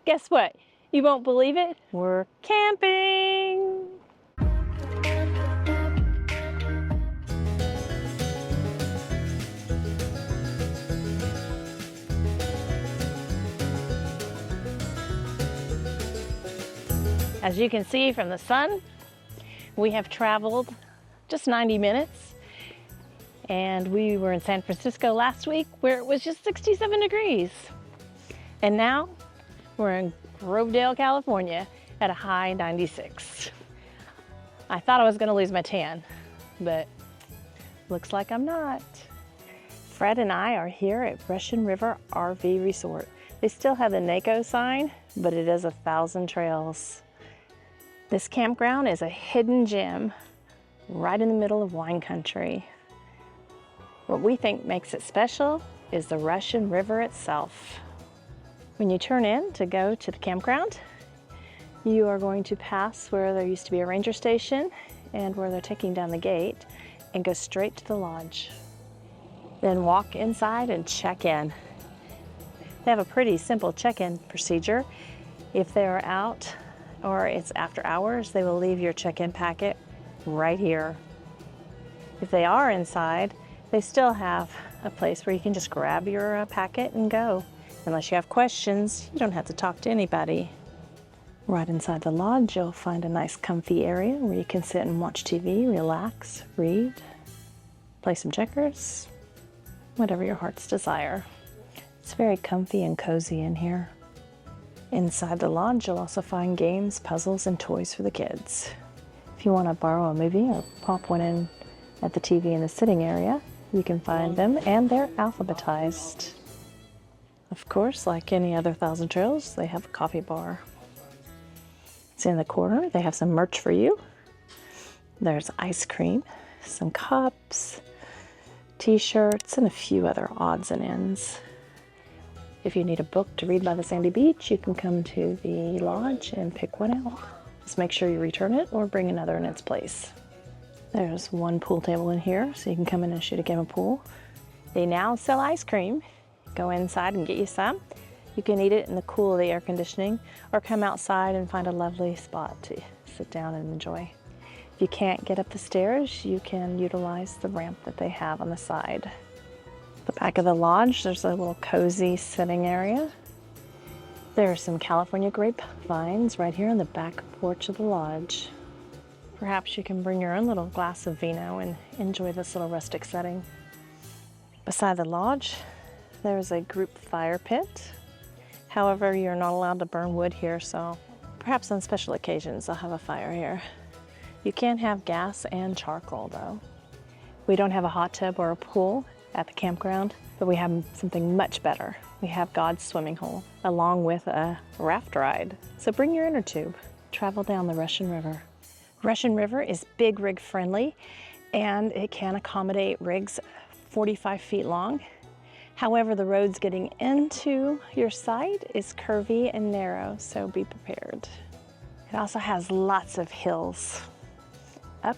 Guess what? You won't believe it. We're camping. As you can see from the sun, we have traveled just 90 minutes, and we were in San Francisco last week where it was just 67 degrees. And now we're in Cloverdale, California at a high 96. I thought I was gonna lose my tan, but looks like I'm not. Fred and I are here at Russian River RV Resort. They still have the NACO sign, but it is 1,000 trails. This campground is a hidden gem right in the middle of wine country. What we think makes it special is the Russian River itself. When you turn in to go to the campground, you are going to pass where there used to be a ranger station and where they're taking down the gate and go straight to the lodge. Then walk inside and check in. They have a pretty simple check-in procedure. If they're out or it's after hours, they will leave your check-in packet right here. If they are inside, they still have a place where you can just grab your packet and go. Unless you have questions, you don't have to talk to anybody. Right inside the lodge, you'll find a nice comfy area where you can sit and watch TV, relax, read, play some checkers, whatever your heart's desire. It's very comfy and cozy in here. Inside the lodge, you'll also find games, puzzles, and toys for the kids. If you want to borrow a movie or pop one in at the TV in the sitting area, you can find them, and they're alphabetized. Of course, like any other 1,000 trails, they have a coffee bar. It's in the corner. They have some merch for you. There's ice cream, some cups, t-shirts, and a few other odds and ends. If you need a book to read by the sandy beach, you can come to the lodge and pick one out. Just make sure you return it or bring another in its place. There's one pool table in here, so you can come in and shoot a game of pool. They now sell ice cream. Go inside and get you some. You can eat it in the cool of the air conditioning or come outside and find a lovely spot to sit down and enjoy. If you can't get up the stairs, you can utilize the ramp that they have on the side. The back of the lodge, there's a little cozy sitting area. There are some California grapevines right here on the back porch of the lodge. Perhaps you can bring your own little glass of vino and enjoy this little rustic setting. Beside the lodge, there's a group fire pit. However, you're not allowed to burn wood here, so perhaps on special occasions they'll have a fire here. You can have gas and charcoal though. We don't have a hot tub or a pool at the campground, but we have something much better. We have God's swimming hole, along with a raft ride. So bring your inner tube. Travel down the Russian River. Russian River is big rig friendly, and it can accommodate rigs 45 feet long. However, the roads getting into your site is curvy and narrow, so be prepared. It also has lots of hills, up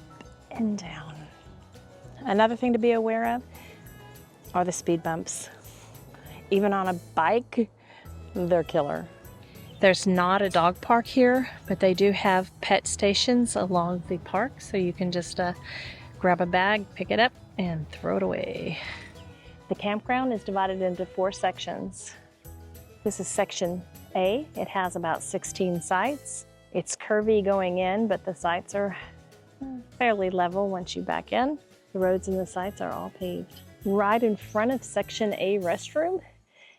and down. Another thing to be aware of are the speed bumps. Even on a bike, they're killer. There's not a dog park here, but they do have pet stations along the park, so you can just grab a bag, pick it up, and throw it away. The campground is divided into 4 sections. This is section A. It has about 16 sites. It's curvy going in, but the sites are fairly level once you back in. The roads and the sites are all paved. Right in front of section A restroom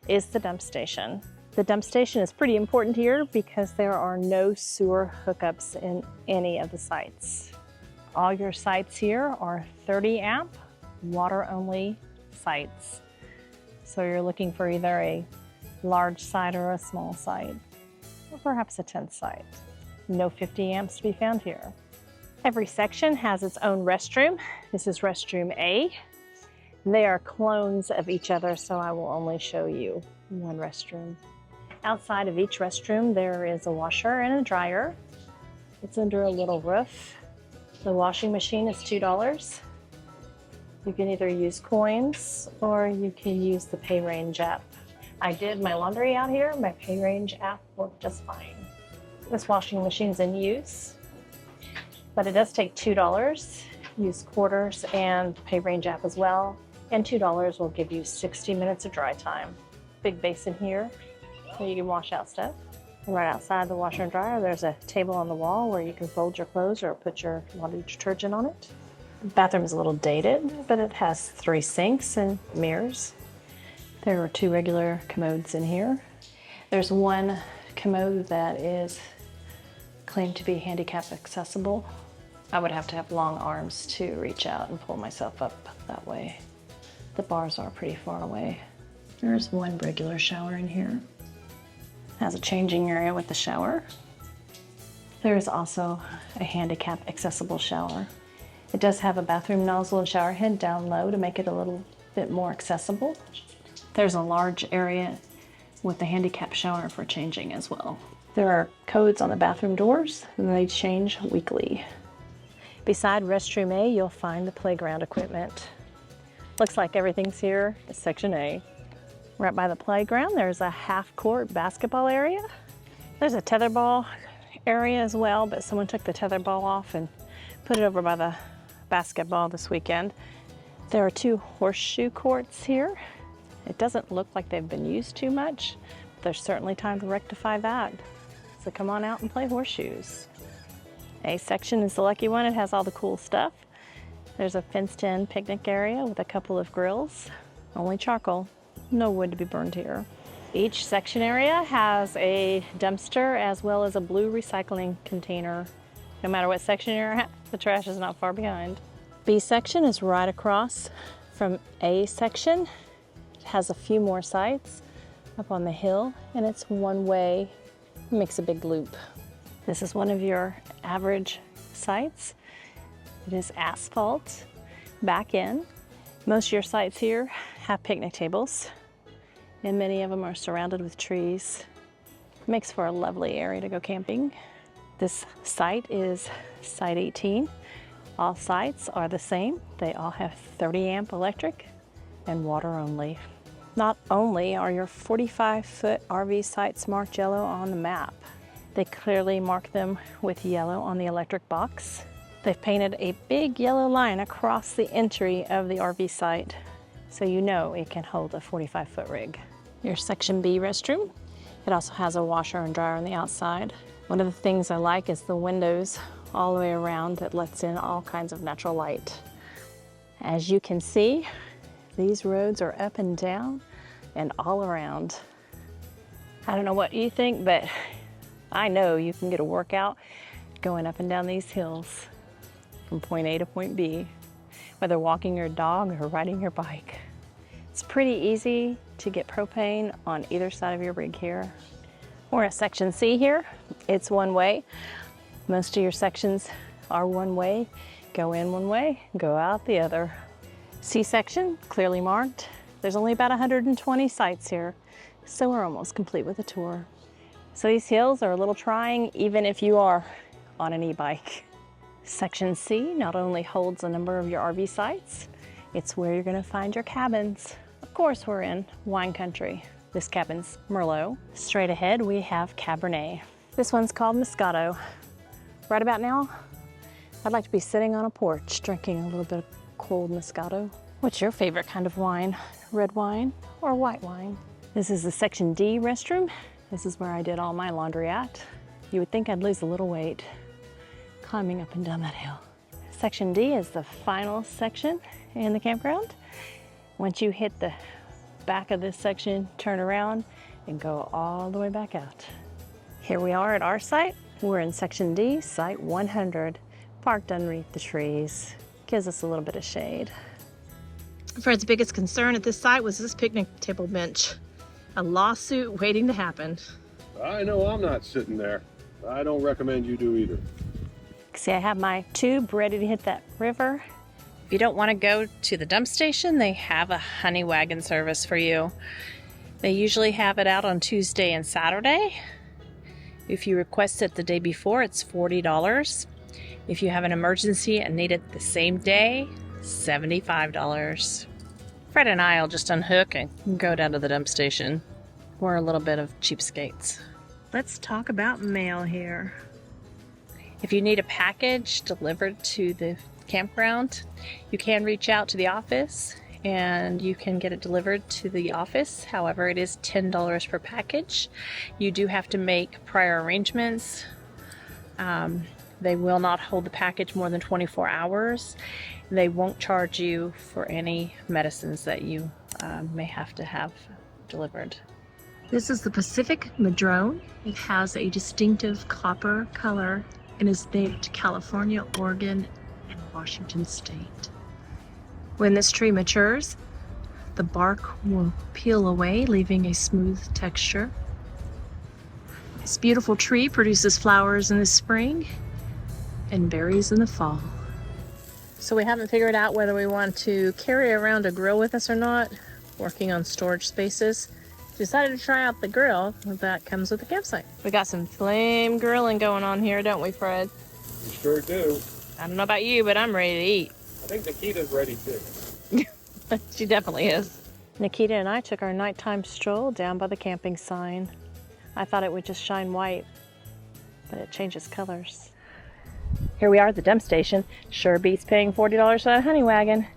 is the dump station. The dump station is pretty important here because there are no sewer hookups in any of the sites. All your sites here are 30 amp, water only sites. So you're looking for either a large site or a small site, or perhaps a 10th site. No 50 amps to be found here. Every section has its own restroom. This is restroom A. They are clones of each other, so I will only show you one restroom. Outside of each restroom, there is a washer and a dryer. It's under a little roof. The washing machine is $2. You can either use coins or you can use the pay range app. I did my laundry out here. My Pay Range app worked just fine. This washing machine's in use, but it does take $2. Use quarters and Pay Range app as well. And $2 will give you 60 minutes of dry time. Big basin here where you can wash out stuff. And right outside the washer and dryer, there's a table on the wall where you can fold your clothes or put your laundry detergent on it. The bathroom is a little dated, but it has 3 sinks and mirrors. There are 2 regular commodes in here. There's one commode that is claimed to be handicap accessible. I would have to have long arms to reach out and pull myself up that way. The bars are pretty far away. There's one regular shower in here. Has a changing area with the shower. There's also a handicap accessible shower. It does have a bathroom nozzle and shower head down low to make it a little bit more accessible. There's a large area with the handicap shower for changing as well. There are codes on the bathroom doors and they change weekly. Beside restroom A, you'll find the playground equipment. Looks like everything's here is section A. Right by the playground, there's a half-court basketball area. There's a tetherball area as well, but someone took the tetherball off and put it over by the basketball this weekend. There are 2 horseshoe courts here. It doesn't look like they've been used too much, but there's certainly time to rectify that. So come on out and play horseshoes. A section is the lucky one. It has all the cool stuff. There's a fenced-in picnic area with a couple of grills. Only charcoal. No wood to be burned here. Each section area has a dumpster as well as a blue recycling container. No matter what section you're at, the trash is not far behind. B section is right across from A section. It has a few more sites up on the hill and it's one way. It makes a big loop. This is one of your average sites. It is asphalt back in. Most of your sites here have picnic tables, and many of them are surrounded with trees. It makes for a lovely area to go camping. This site is site 18. All sites are the same. They all have 30 amp electric and water only. Not only are your 45-foot RV sites marked yellow on the map, they clearly mark them with yellow on the electric box. They've painted a big yellow line across the entry of the RV site, so you know it can hold a 45-foot rig. Your section B restroom. It also has a washer and dryer on the outside. One of the things I like is the windows all the way around that lets in all kinds of natural light. As you can see, these roads are up and down and all around. I don't know what you think, but I know you can get a workout going up and down these hills from point A to point B, whether walking your dog or riding your bike. It's pretty easy to get propane on either side of your rig here. We're at section C here. It's one way. Most of your sections are one way. Go in one way, go out the other. C section, clearly marked. There's only about 120 sites here, so we're almost complete with the tour. So these hills are a little trying even if you are on an e-bike. Section C not only holds a number of your RV sites, it's where you're going to find your cabins. Of course, we're in wine country. This cabin's Merlot. Straight ahead, we have Cabernet. This one's called Moscato. Right about now, I'd like to be sitting on a porch drinking a little bit of cold Moscato. What's your favorite kind of wine? Red wine or white wine? This is the Section D restroom. This is where I did all my laundry at. You would think I'd lose a little weight climbing up and down that hill. Section D is the final section in the campground. Once you hit the back of this section, turn around and go all the way back out. Here we are at our site. We're in Section D, Site 100, parked underneath the trees. Gives us a little bit of shade. Fred's biggest concern at this site was this picnic table bench. A lawsuit waiting to happen. I know I'm not sitting there. I don't recommend you do either. See, I have my tube ready to hit that river. If you don't want to go to the dump station, they have a honey wagon service for you. They usually have it out on Tuesday and Saturday. If you request it the day before, it's $40. If you have an emergency and need it the same day, $75. Fred and I will just unhook and go down to the dump station. We're a little bit of cheapskates. Let's talk about mail here. If you need a package delivered to the campground, you can reach out to the office and you can get it delivered to the office. However, it is $10 per package. You do have to make prior arrangements. They will not hold the package more than 24 hours. They won't charge you for any medicines that you may have to have delivered. This is the Pacific Madrone. It has a distinctive copper color and is native to California, Oregon, and Washington State. When this tree matures, the bark will peel away, leaving a smooth texture. This beautiful tree produces flowers in the spring and berries in the fall. So we haven't figured out whether we want to carry around a grill with us or not, working on storage spaces. Decided to try out the grill that comes with the campsite. We got some flame grilling going on here, don't we, Fred? We sure do. I don't know about you, but I'm ready to eat. I think Nikita's ready too. She definitely is. Nikita and I took our nighttime stroll down by the camping sign. I thought it would just shine white, but it changes colors. Here we are at the dump station. Sure beats paying $40 for that honey wagon.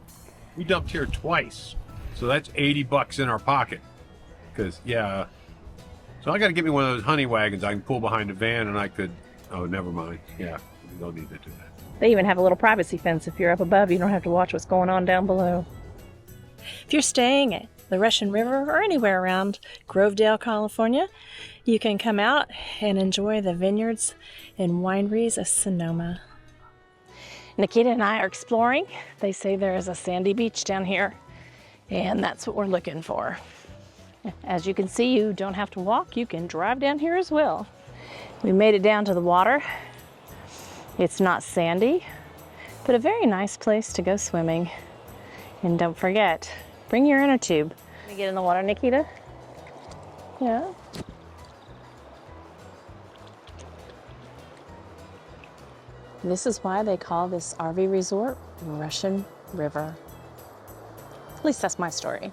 We dumped here twice, so that's $80 in our pocket. Because, yeah, so I got to get me one of those honey wagons I can pull behind the van and I could, oh, never mind. Yeah, we don't need to do that. They even have a little privacy fence. If you're up above, you don't have to watch what's going on down below. If you're staying at the Russian River or anywhere around Cloverdale, California, you can come out and enjoy the vineyards and wineries of Sonoma. Nikita and I are exploring. They say there is a sandy beach down here, and that's what we're looking for. As you can see, you don't have to walk, you can drive down here as well. We made it down to the water. It's not sandy, but a very nice place to go swimming. And don't forget, bring your inner tube. Let me get in the water, Nikita. Yeah. This is why they call this RV resort Russian River. At least that's my story.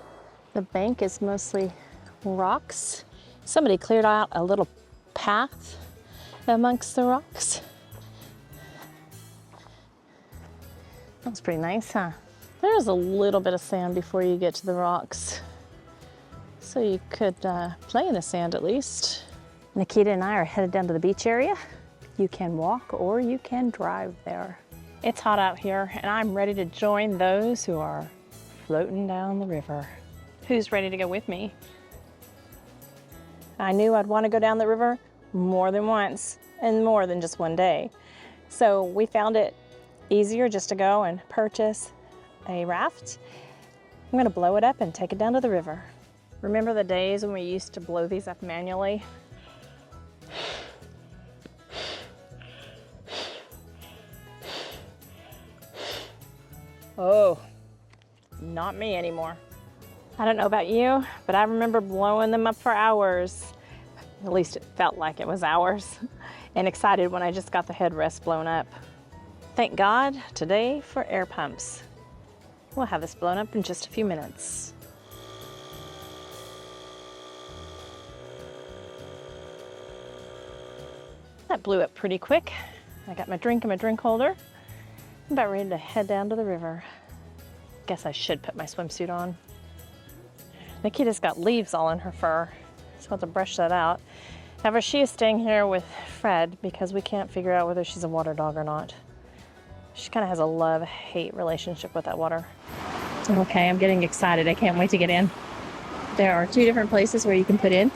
The bank is mostly rocks. Somebody cleared out a little path amongst the rocks. That's pretty nice, huh? There's a little bit of sand before you get to the rocks. So you could play in the sand at least. Nikita and I are headed down to the beach area. You can walk or you can drive there. It's hot out here and I'm ready to join those who are floating down the river. Who's ready to go with me? I knew I'd want to go down the river more than once and more than just one day. So we found it easier just to go and purchase a raft. I'm gonna blow it up and take it down to the river. Remember the days when we used to blow these up manually? Oh, not me anymore. I don't know about you, but I remember blowing them up for hours. At least it felt like it was hours. And excited when I just got the headrest blown up. Thank God today for air pumps. We'll have this blown up in just a few minutes. That blew up pretty quick. I got my drink in my drink holder. I'm about ready to head down to the river. Guess I should put my swimsuit on. Nikita's got leaves all in her fur, so I'll have to brush that out. However, she is staying here with Fred because we can't figure out whether she's a water dog or not. She kind of has a love-hate relationship with that water. Okay, I'm getting excited. I can't wait to get in. There are 2 different places where you can put in.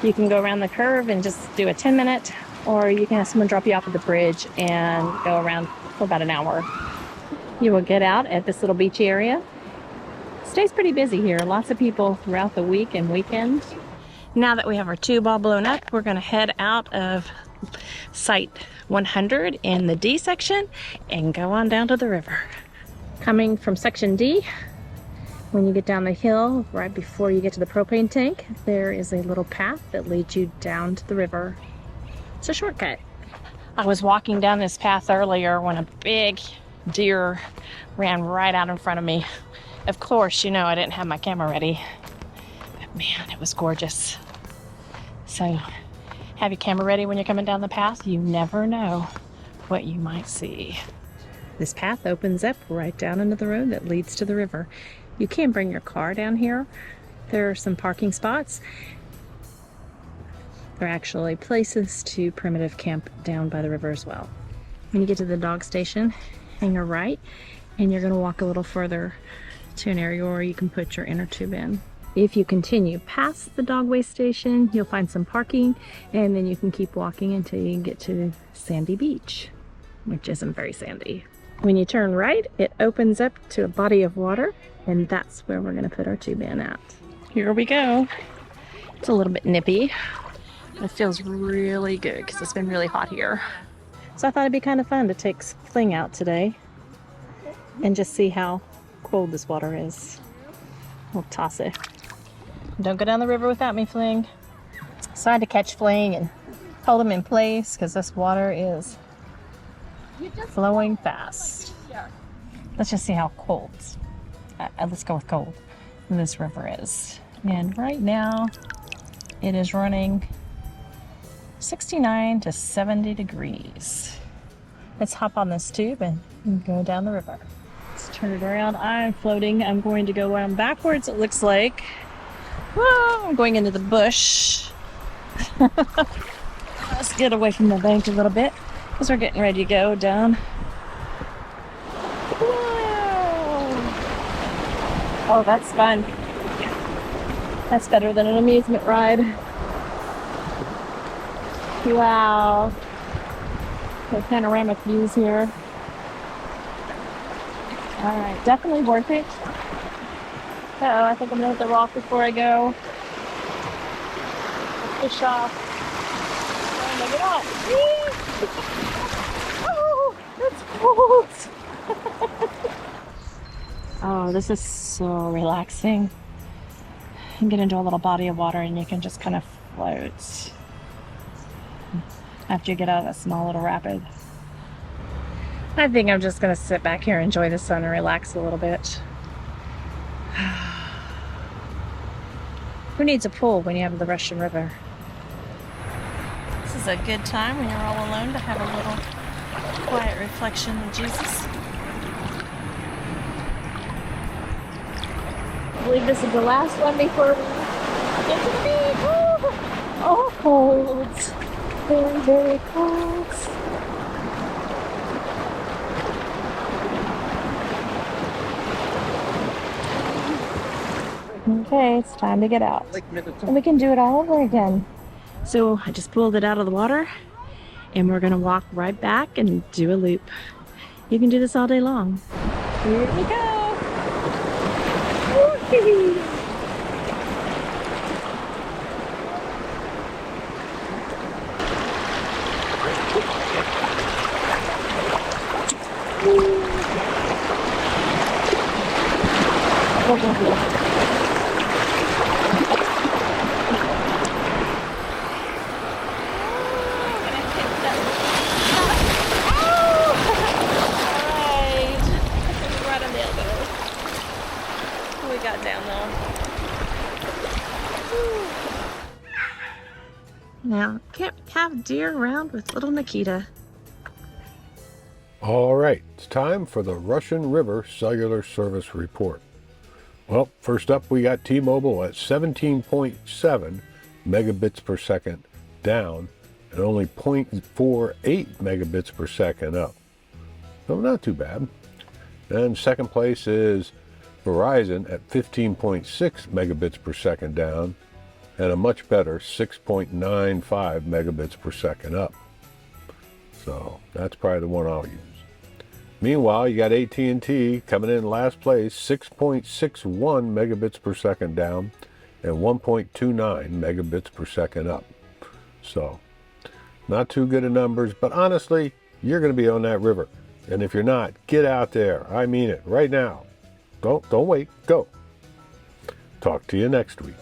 You can go around the curve and just do a 10-minute, or you can have someone drop you off at the bridge and go around for about an hour. You will get out at this little beach area. Stays pretty busy here. Lots of people throughout the week and weekend. Now that we have our tube all blown up, we're going to head out of Site 100 in the D section and go on down to the river. Coming from Section D, when you get down the hill, right before you get to the propane tank, there is a little path that leads you down to the river. It's a shortcut. I was walking down this path earlier when a big deer ran right out in front of me. Of course, you know, I didn't have my camera ready. But man, it was gorgeous. So have your camera ready when you're coming down the path. You never know what you might see. This path opens up right down into the road that leads to the river. You can bring your car down here. There are some parking spots. There are actually places to primitive camp down by the river as well. When you get to the dog station, hang a right, and you're going to walk a little further to an area where you can put your inner tube in. If you continue past the dog waste station, you'll find some parking, and then you can keep walking until you get to Sandy Beach, which isn't very sandy. When you turn right, it opens up to a body of water, and that's where we're going to put our tube in at. Here we go. It's a little bit nippy. It feels really good because it's been really hot here. So I thought it'd be kind of fun to take Fling out today and just see how cold this water is. We'll toss it. Don't go down the river without me, Fling. So I had to catch Fling and hold him in place because this water is flowing fast. Let's just see how cold. Let's go with cold this river is. And right now it is running 69 to 70 degrees. Let's hop on this tube and go down the river. Let's turn it around. I'm floating. I'm going to go around backwards, it looks like. Whoa, I'm going into the bush. Let's get away from the bank a little bit because we're getting ready to go down. Whoa. Oh, that's fun. That's better than an amusement ride. Wow. The panoramic views here. All right, definitely worth it. Uh-oh, I think I'm gonna hit the rock before I go. Fish off. Trying to get off. Oh, that's cold. Oh, this is so relaxing. You can get into a little body of water and you can just kind of float after you get out of that small little rapid. I think I'm just gonna sit back here, enjoy the sun, and relax a little bit. Who needs a pool when you have the Russian River? This is a good time when you're all alone to have a little quiet reflection of Jesus. I believe this is the last one before we get to the beach. Oh, cold. Very, very cold. Okay, it's time to get out. And we can do it all over again. So I just pulled it out of the water and we're gonna walk right back and do a loop. You can do this all day long. Here we go. Woo-hoo. Now, can't have deer around with little Nikita. All right, it's time for the Russian River Cellular Service Report. Well, first up, we got T-Mobile at 17.7 megabits per second down and only 0.48 megabits per second up. So not too bad. And second place is Verizon at 15.6 megabits per second down and a much better 6.95 megabits per second up. So that's probably the one I'll use. Meanwhile, you got AT&T coming in last place, 6.61 megabits per second down and 1.29 megabits per second up. So not too good of numbers, but honestly, you're going to be on that river. And if you're not, get out there. I mean it, right now. Don't wait, go. Talk to you next week.